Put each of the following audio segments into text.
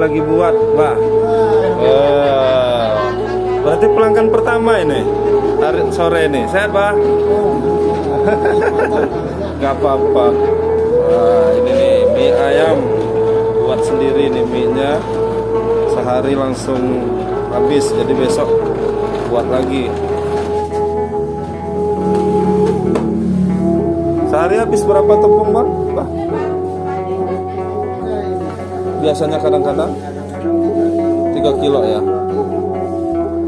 lagi buat, Mbak. Berarti pelanggan pertama ini hari sore ini. Sehat, Pak? Gak apa-apa. Ini nih mie ayam buat sendiri nih mie-nya. Sehari langsung habis, jadi besok buat lagi. Sehari habis berapa tepung, Bang? Biasanya kadang-kadang 3 kilo ya.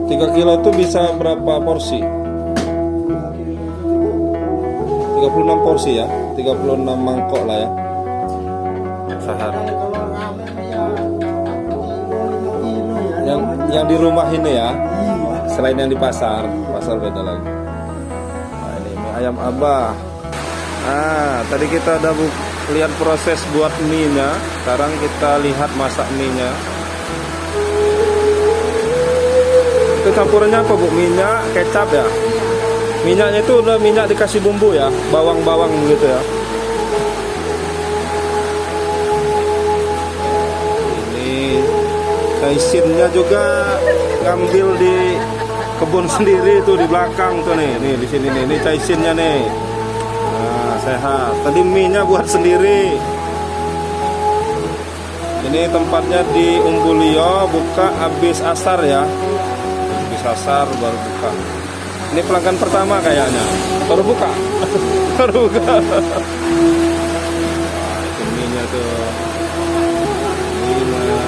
3 kilo itu bisa berapa porsi? 36 porsi ya. 36 mangkok lah ya sehari. Yang di rumah ini ya, selain yang di pasar beda lagi. Nah, ini mie ayam Abah. Tadi kita udah lihat proses buat mie-nya. Sekarang kita lihat masak mie-nya. Itu campurannya apa, Bu? Minyak, kecap ya? Minyaknya itu udah minyak dikasih bumbu ya, bawang-bawang gitu ya. Ini kaisinnya juga ngambil di kebun sendiri tuh di belakang tuh nih di sini nih. Ini kaisinnya nih. Nah, sehat. Tadi mie-nya buat sendiri. Ini tempatnya di Umbulio, buka habis asar ya. Habis asar baru buka. Ini pelanggan pertama kayaknya. Baru buka. Baru buka. Wah, itu mie-nya tuh. Mie-nya.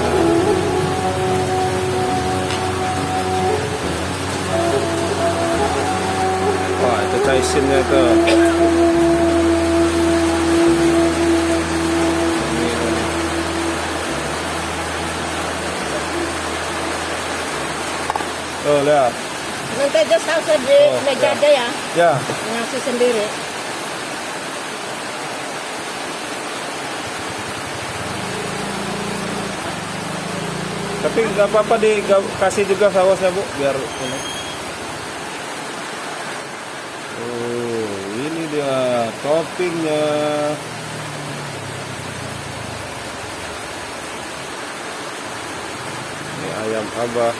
Wah, itu kaisinnya tuh. Oh, lihat. Nanti aja salsa di meja aja ya. Ya. Ngasih sendiri. Tapi nggak apa-apa dikasih juga sausnya, Bu, biar ini. Oh, ini dia toppingnya. Ini ayam Abah.